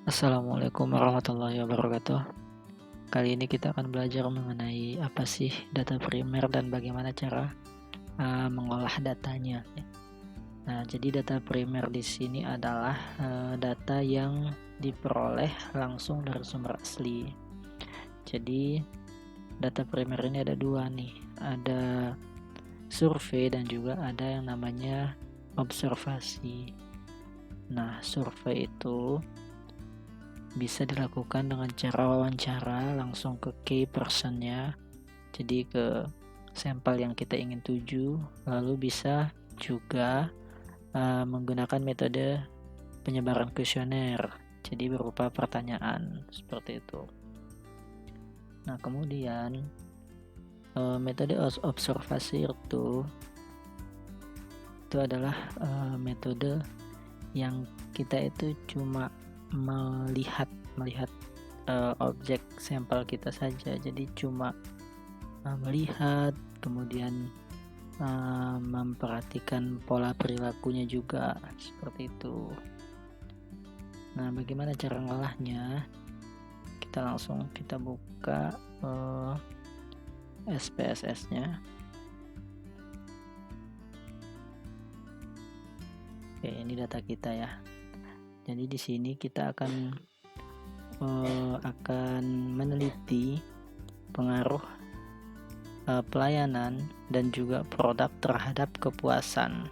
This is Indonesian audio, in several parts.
Assalamualaikum warahmatullahi wabarakatuh. Kali ini kita akan belajar mengenai apa sih data primer dan bagaimana cara mengolah datanya. Nah, jadi data primer di sini adalah data yang diperoleh langsung dari sumber asli. Jadi data primer ini ada dua nih, ada survei dan juga ada yang namanya observasi. Nah, survei itu bisa dilakukan dengan cara wawancara langsung ke key personnya, jadi ke sampel yang kita ingin tuju. Lalu bisa juga menggunakan metode penyebaran kuesioner, jadi berupa pertanyaan seperti itu. Nah, kemudian metode observasi itu adalah metode yang kita itu cuma melihat objek sampel kita saja, jadi cuma melihat, kemudian memperhatikan pola perilakunya juga seperti itu. Nah, bagaimana cara ngolahnya? Kita buka SPSS-nya. Oke, ini data kita ya. Jadi di sini kita akan meneliti pengaruh pelayanan dan juga produk terhadap kepuasan.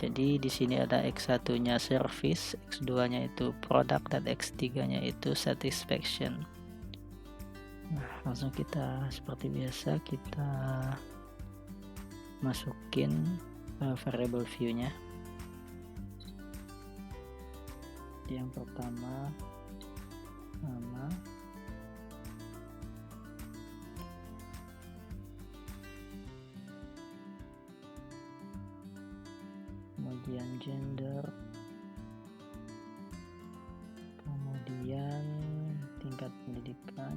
Jadi di sini ada X1-nya service, X2-nya itu produk, dan X3-nya itu satisfaction. Nah, langsung kita seperti biasa kita masukin variable view-nya. Yang pertama nama, kemudian gender, kemudian tingkat pendidikan,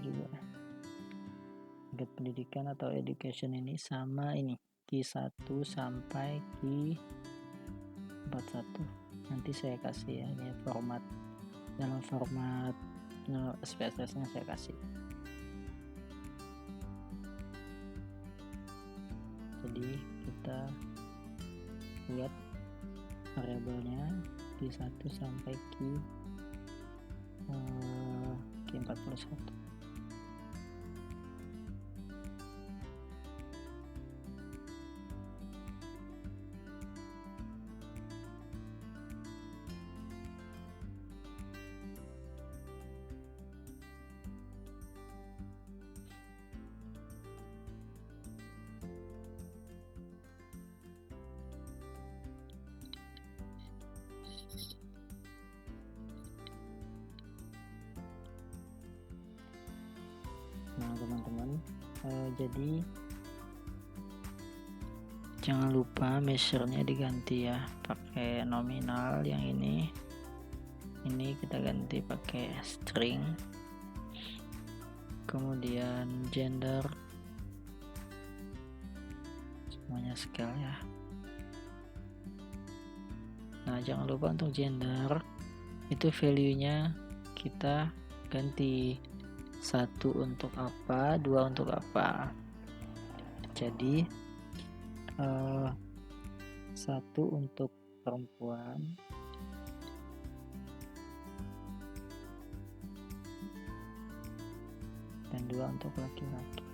juga tingkat pendidikan atau education ini sama ini Q1 sampai Q41. Nanti saya kasih ya, ini dalam format SPSS-nya saya kasih. Jadi kita buat variabelnya Q1 sampai Q41. Nah, teman-teman, jadi jangan lupa measure-nya diganti ya, pakai nominal. Yang ini kita ganti pakai string. Kemudian gender semuanya scale ya. Nah, jangan lupa untuk gender itu value-nya kita ganti, 1 untuk apa, 2 untuk apa. Jadi 1 untuk perempuan, dan 2 untuk laki-laki.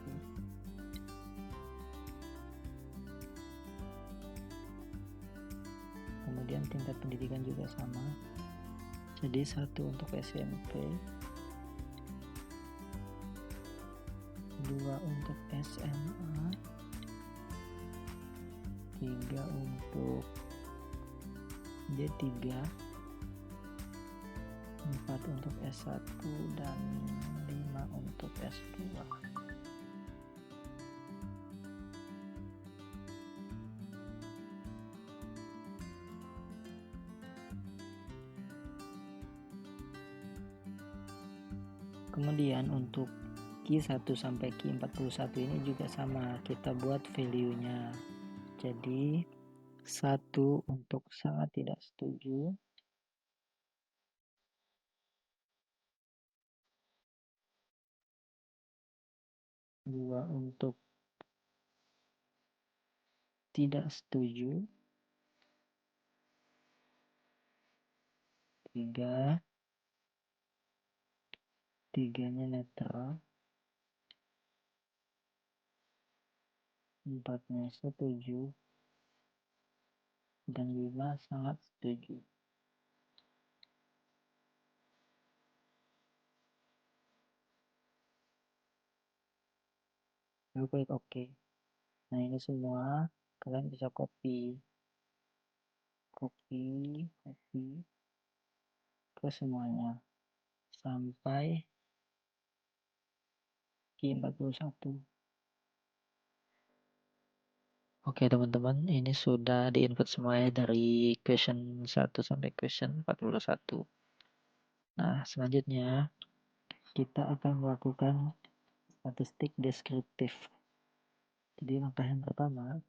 Kemudian tingkat pendidikan juga sama, jadi 1 untuk SMP, 2 untuk SMA, 3 untuk D3, 4 untuk S1, dan 5 untuk S2. Kemudian untuk key 1 sampai key 41 ini juga sama, kita buat value-nya. Jadi 1 untuk sangat tidak setuju, 2 untuk tidak setuju, 3, 3-nya netral, 4-nya setuju, dan 5 sangat setuju. Lalu klik OK. Nah, ini semua kalian bisa copy ke semuanya sampai key 41. Oke teman-teman, ini sudah di-input semuanya dari question 1 sampai question 41. Nah, selanjutnya kita akan melakukan statistik deskriptif. Jadi langkah yang pertama,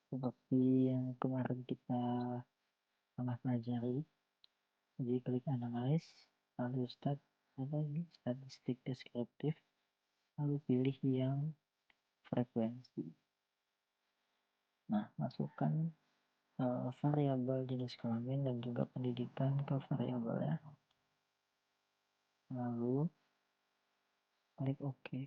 seperti yang kemarin kita pernah pelajari, jadi klik analyze, lalu statistik deskriptif, lalu pilih yang frekuensi. Nah, masukkan variabel jenis kelamin dan juga pendidikan ke variabelnya. Lalu klik OK.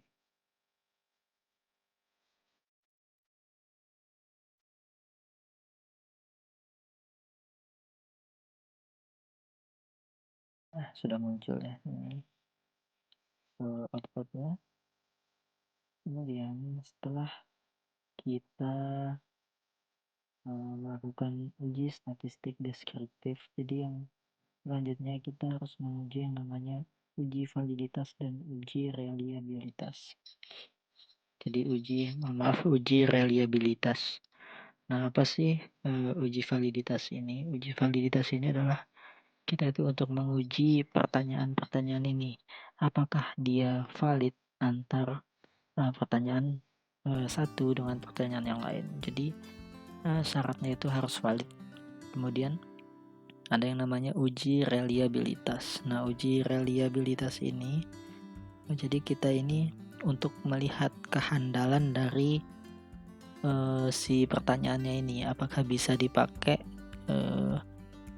Nah, sudah muncul ya ini outputnya. Kemudian setelah kita melakukan uji statistik deskriptif, jadi yang selanjutnya kita harus menguji yang namanya uji validitas dan uji reliabilitas. Jadi uji reliabilitas. Nah, apa sih uji validitas ini? Uji validitas ini adalah kita itu untuk menguji pertanyaan-pertanyaan ini. Apakah dia valid antar pertanyaan satu dengan pertanyaan yang lain. Jadi syaratnya itu harus valid. Kemudian ada yang namanya uji reliabilitas. Nah, uji reliabilitas ini jadi kita ini untuk melihat kehandalan dari si pertanyaannya ini, apakah bisa dipakai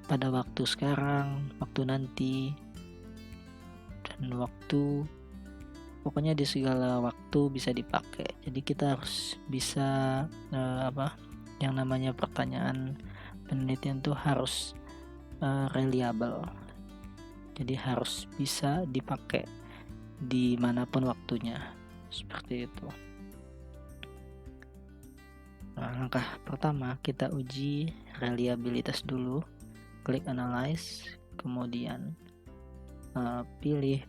pada waktu sekarang, waktu nanti, dan pokoknya di segala waktu bisa dipakai. Jadi kita harus bisa yang namanya pertanyaan penelitian tuh harus reliable. Jadi harus bisa dipakai dimanapun waktunya, seperti itu. Nah, langkah pertama kita uji reliabilitas dulu. Klik analyze, kemudian pilih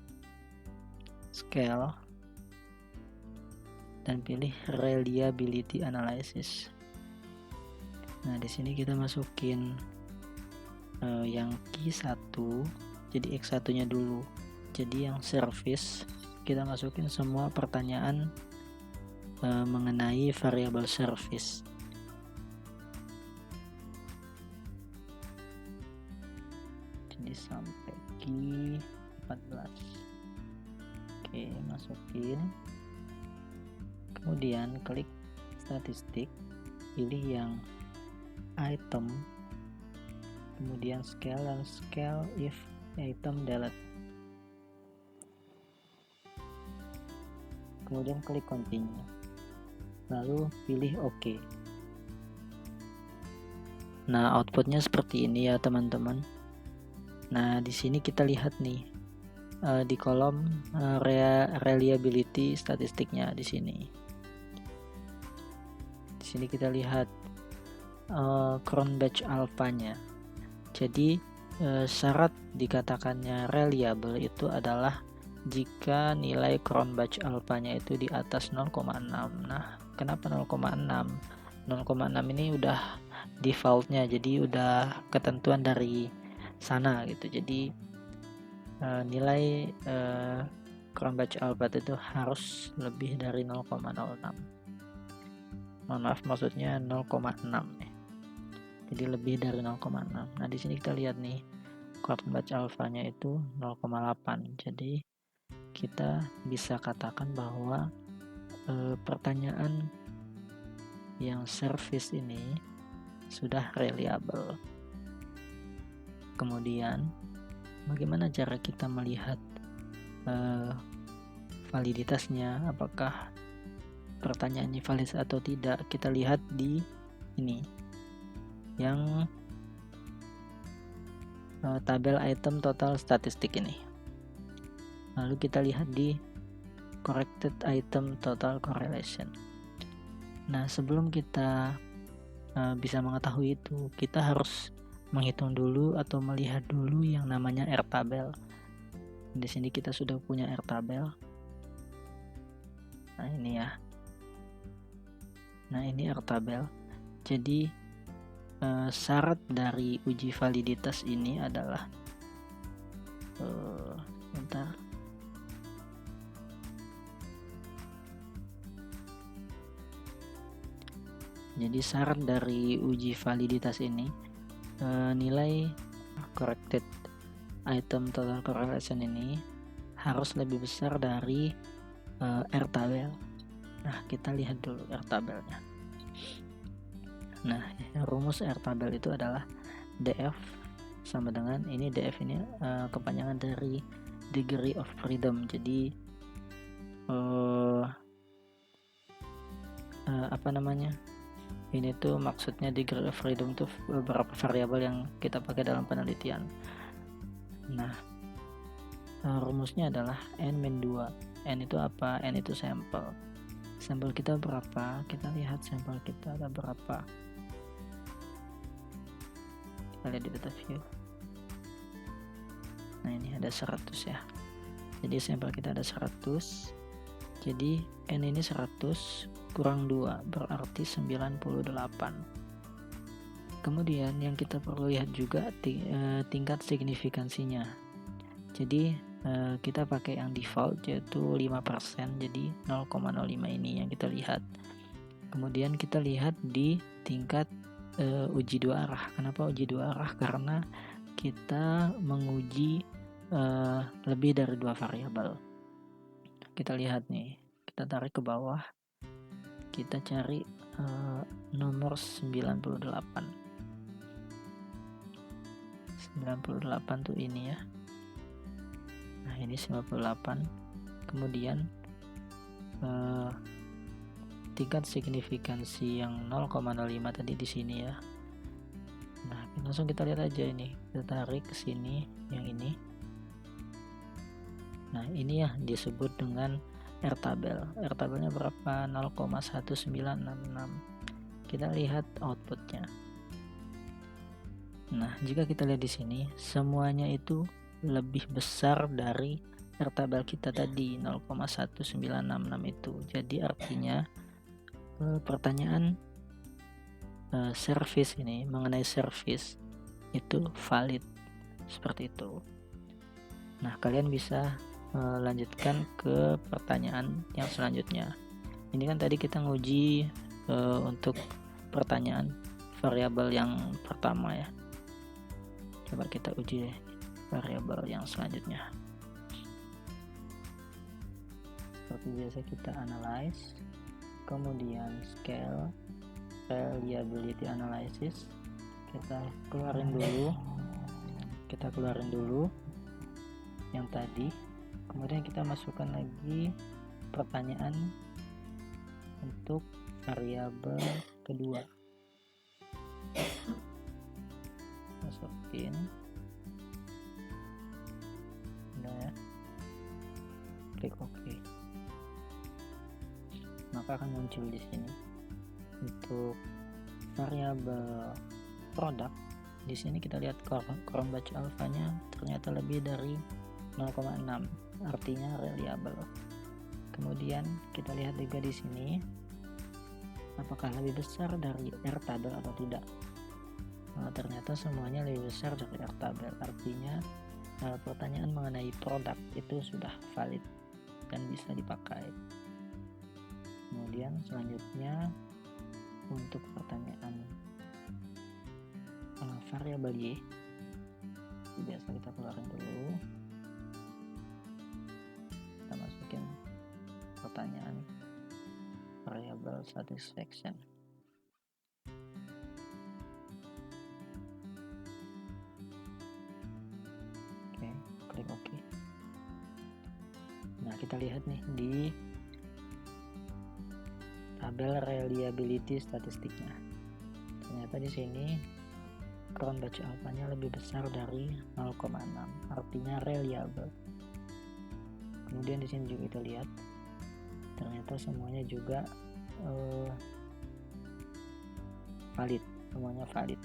scale dan pilih reliability analysis. Nah, di sini kita masukin yang key 1, jadi X1-nya dulu. Jadi yang service kita masukin semua pertanyaan mengenai variabel service. Jadi sampai key 14. Oke, masukin. Kemudian klik statistik, pilih yang item, kemudian scale dan scale if item delete. Kemudian klik continue. Lalu pilih OK. Nah, outputnya seperti ini ya teman-teman. Nah, di sini kita lihat nih di kolom reliability statistiknya di sini. Di sini kita lihat Cronbach alpha-nya. Jadi syarat dikatakannya reliable itu adalah jika nilai Cronbach alpha-nya itu di atas 0,6. Nah, kenapa 0,6? 0,6 ini udah defaultnya, jadi udah ketentuan dari sana gitu. Jadi nilai Cronbach alpha itu harus lebih dari 0,06. Mohon maaf, maksudnya 0,6 nih. Jadi lebih dari 0,6. Nah, di sini kita lihat nih, Cronbach alpha-nya itu 0,8. Jadi kita bisa katakan bahwa pertanyaan yang service ini sudah reliable. Kemudian bagaimana cara kita melihat validitasnya, apakah pertanyaan ini valid atau tidak? Kita lihat di ini, yang tabel item total statistik ini. Lalu kita lihat di corrected item total correlation. Nah, sebelum kita bisa mengetahui itu, kita harus menghitung dulu atau melihat dulu yang namanya R-tabel. Di sini kita sudah punya R-tabel. Nah, ini ya. Nah, ini R-tabel. Jadi syarat dari uji validitas ini adalah bentar. Jadi syarat dari uji validitas ini nilai corrected item total correlation ini harus lebih besar dari R-tabel. Nah, kita lihat dulu R-tabelnya. Nah, rumus R-tabel itu adalah DF sama dengan ini, DF ini kepanjangan dari degree of freedom. Jadi apa namanya, ini tuh maksudnya degree of freedom tuh beberapa variabel yang kita pakai dalam penelitian. Nah, rumusnya adalah N-2. N itu apa? N itu sampel. Sampel kita berapa? Kita lihat sampel kita ada berapa. Kita lihat di data view. Nah, ini ada 100 ya. Jadi sampel kita ada 100. Jadi N ini 100 kurang 2 berarti 98. Kemudian yang kita perlu lihat juga tingkat signifikansinya. Jadi kita pakai yang default yaitu 5%, jadi 0,05 ini yang kita lihat. Kemudian kita lihat di tingkat uji dua arah. Kenapa uji dua arah? Karena kita menguji lebih dari 2 variabel. Kita lihat nih, kita tarik ke bawah, kita cari nomor 98 tuh ini ya. Nah, ini 98. Kemudian tingkat signifikansi yang 0,05 tadi di sini ya. Nah, langsung kita lihat aja ini. Kita tarik ke sini yang ini. Nah, ini ya disebut dengan R-tabel. R-tabelnya berapa? 0,1966. Kita lihat outputnya. Nah, jika kita lihat di sini, semuanya itu lebih besar dari R-tabel kita tadi 0,1966 itu. Jadi artinya pertanyaan service ini, mengenai service itu valid, seperti itu. Nah, kalian bisa lanjutkan ke pertanyaan yang selanjutnya. Ini kan tadi kita nguji untuk pertanyaan variabel yang pertama ya. Coba kita uji variabel yang selanjutnya. Seperti biasa kita analyze, kemudian scale, reliability analysis. Kita keluarin dulu yang tadi. Kemudian kita masukkan lagi pertanyaan untuk variabel kedua. Masukin. Udah ya. Klik OK. Maka akan muncul di sini untuk variabel produk. Di sini kita lihat Cronbach alpha-nya ternyata lebih dari 0,6, artinya reliable. Kemudian kita lihat juga di sini apakah lebih besar dari R-tabel atau tidak. Nah, ternyata semuanya lebih besar dari R-tabel, artinya pertanyaan mengenai produk itu sudah valid. dan bisa dipakai. Kemudian selanjutnya untuk pertanyaan variabel Y, biasa kita keluarin dulu, kita masukin pertanyaan variabel satisfaction. Oke, klik OK. Nah, kita lihat nih di tabel reliability statistiknya. Ternyata di sini kurang baca alfanya lebih besar dari 0,6, artinya reliable. Kemudian di sini juga kita lihat ternyata semuanya juga valid, semuanya valid.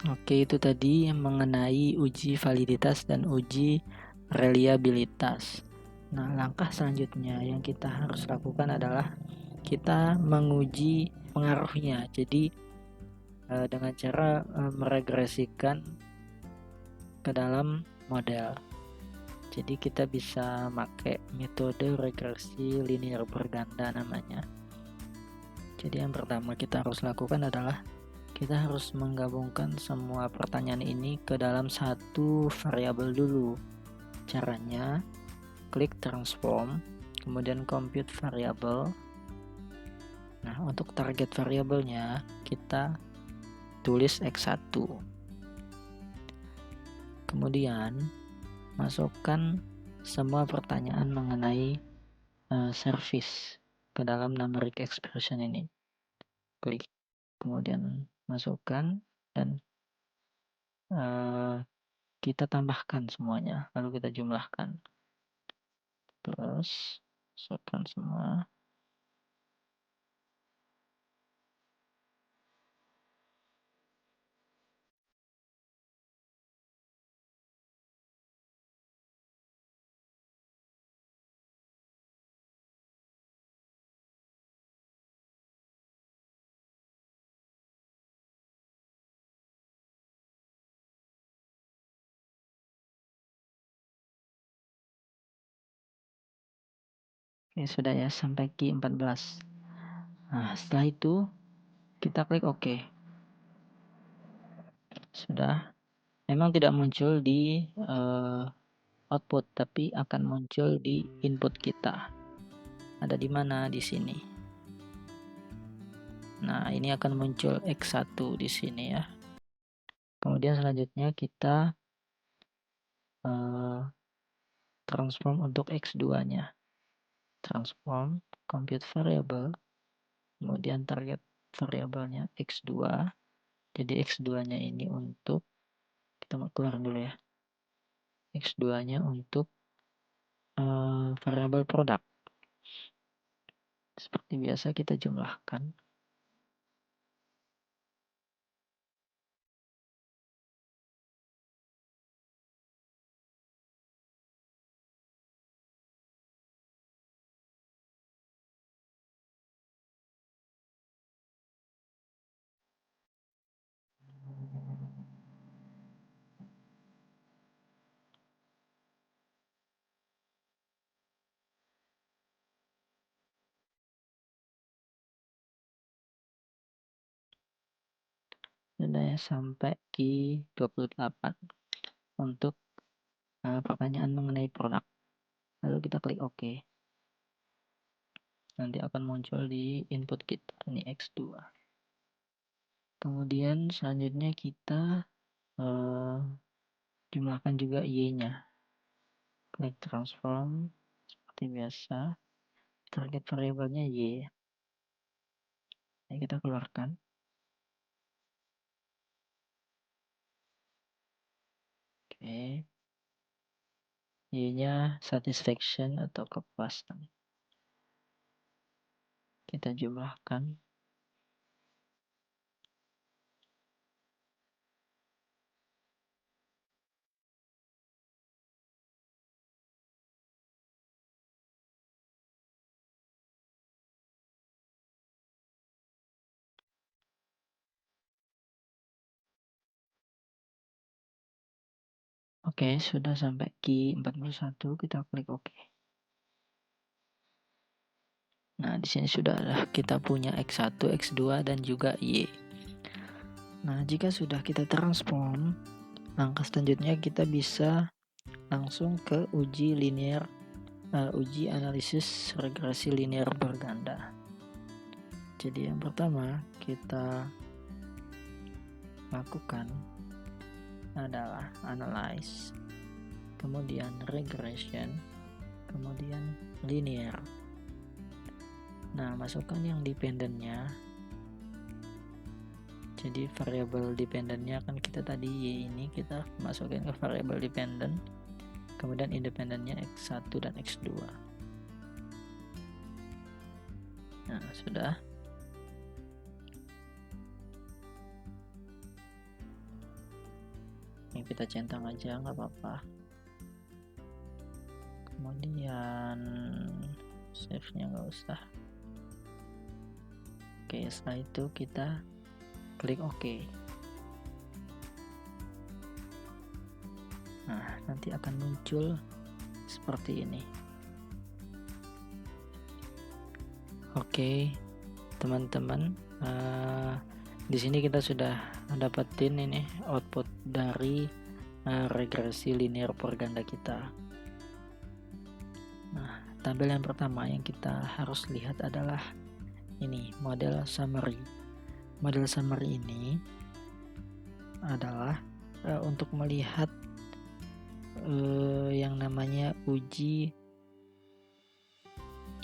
Oke, itu tadi mengenai uji validitas dan uji reliabilitas. Nah, langkah selanjutnya yang kita harus lakukan adalah kita menguji pengaruhnya. Jadi dengan cara meregresikan ke dalam model. Jadi kita bisa pakai metode regresi linear berganda namanya. Jadi yang pertama kita harus lakukan adalah kita harus menggabungkan semua pertanyaan ini ke dalam satu variabel dulu. Caranya klik transform, kemudian compute variable. Nah, untuk target variabelnya kita tulis X1. Kemudian masukkan semua pertanyaan mengenai service ke dalam numeric expression ini. Klik, kemudian masukkan dan kita tambahkan semuanya, lalu kita jumlahkan. Terus masukkan semua. Oke, sudah ya, sampai Q14. Nah, setelah itu kita klik OK. Sudah. Memang tidak muncul di output, tapi akan muncul di input kita. Ada di mana? Di sini. Nah, ini akan muncul X1 di sini ya. Kemudian selanjutnya kita transform untuk X2-nya. Transform compute variable, kemudian target variabelnya X2. Jadi X2-nya ini untuk, kita mau keluar dulu ya. X2-nya untuk variabel produk. Seperti biasa kita jumlahkan. Sudah ya, sampai Q28 untuk pertanyaan mengenai produk. Lalu kita klik OK. Nanti akan muncul di input kita, ini X2. Kemudian selanjutnya kita jumlahkan juga Y-nya. Klik transform, seperti biasa. Target variabelnya Y. Ini kita keluarkan. Oke. Y-nya satisfaction atau kepuasan. Kita jumlahkan. Oke, sudah sampai key 41, kita klik OK. Nah, di sini sudah kita punya X1, X2 dan juga Y. Nah, jika sudah kita transform, langkah selanjutnya kita bisa langsung ke uji analisis regresi linear berganda. Jadi yang pertama kita lakukan adalah analyze, kemudian regression, kemudian linear. Nah, masukkan yang dependennya. Jadi variabel dependennya kan kita tadi Y ini kita masukin ke variabel dependent, kemudian independennya X1 dan X2. Nah, sudah. Ini kita centang aja, nggak apa-apa. Kemudian save-nya nggak usah. Oke, setelah itu kita klik OK. Nah, nanti akan muncul seperti ini. Oke, teman-teman, di sini kita sudah dapetin ini output dari regresi linear perganda kita. Nah, tabel yang pertama yang kita harus lihat adalah ini, model summary. Model summary ini adalah untuk melihat yang namanya uji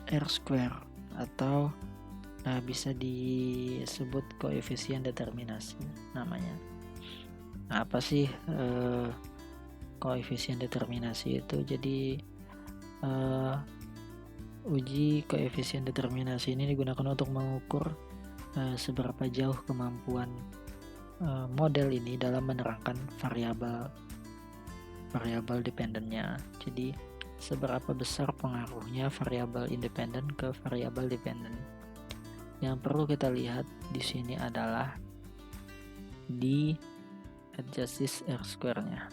R-square atau bisa disebut koefisien determinasi namanya. Nah, apa sih koefisien determinasi itu? Jadi uji koefisien determinasi ini digunakan untuk mengukur seberapa jauh kemampuan model ini dalam menerangkan variabel dependennya. Jadi seberapa besar pengaruhnya variabel independen ke variabel dependen. Yang perlu kita lihat di sini adalah di adjusted R-square-nya.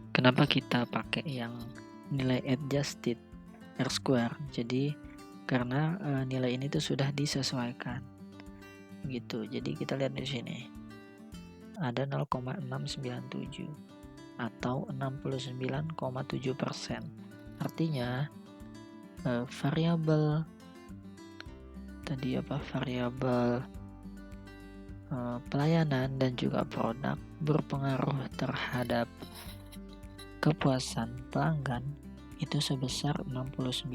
Kenapa kita pakai yang nilai adjusted R-square? Jadi karena nilai ini tuh sudah disesuaikan gitu. Jadi kita lihat di sini ada 0,697 atau 69,7%. Artinya variabel pelayanan dan juga produk berpengaruh terhadap kepuasan pelanggan itu sebesar 69,7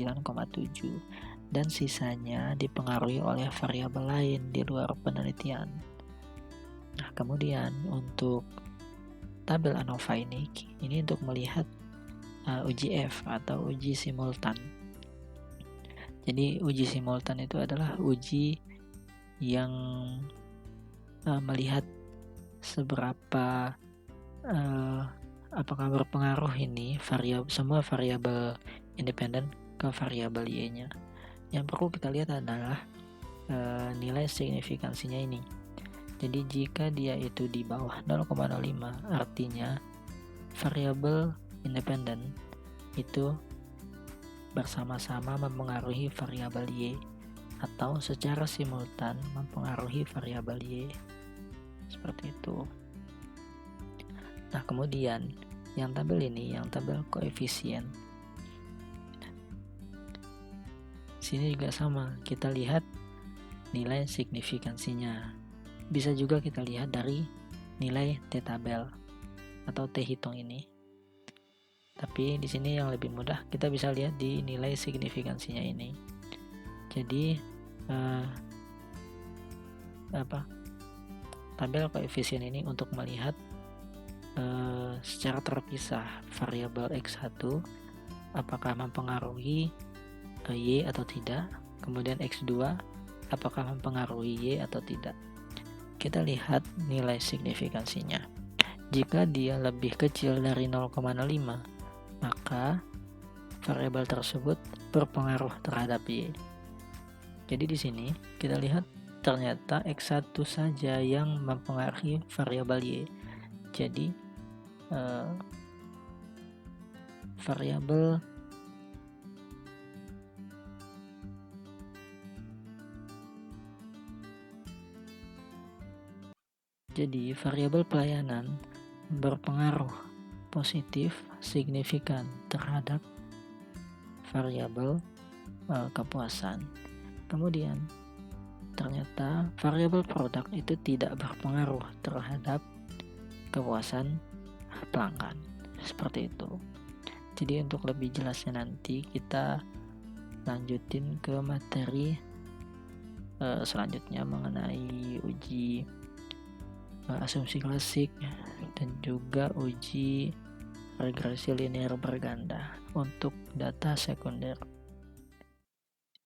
dan sisanya dipengaruhi oleh variabel lain di luar penelitian. Nah, kemudian untuk tabel ANOVA ini untuk melihat uji F atau uji simultan. Jadi uji simultan itu adalah uji yang melihat seberapa apakah berpengaruh ini semua variabel independen ke variabel Y-nya. Yang perlu kita lihat adalah nilai signifikansinya ini. Jadi jika dia itu di bawah 0,05 artinya variabel independen itu bersama-sama mempengaruhi variabel Y atau secara simultan mempengaruhi variabel Y. Seperti itu. Nah, kemudian yang tabel ini, yang tabel koefisien. Sini juga sama, kita lihat nilai signifikansinya. Bisa juga kita lihat dari nilai T-tabel atau T-hitung ini. Tapi di sini yang lebih mudah kita bisa lihat di nilai signifikansinya ini. Jadi tabel koefisien ini untuk melihat secara terpisah variabel X1 apakah mempengaruhi Y atau tidak, kemudian X2 apakah mempengaruhi Y atau tidak. Kita lihat nilai signifikansinya. Jika dia lebih kecil dari 0,05 maka variabel tersebut berpengaruh terhadap Y. Jadi di sini kita lihat ternyata X1 saja yang mempengaruhi variabel Y. Jadi variabel Jadi, variabel pelayanan berpengaruh positif signifikan terhadap variabel kepuasan. Kemudian, ternyata variabel produk itu tidak berpengaruh terhadap kepuasan pelanggan. Seperti itu. Jadi untuk lebih jelasnya nanti kita lanjutin ke materi selanjutnya mengenai uji asumsi klasik dan juga uji regresi linear berganda untuk data sekunder.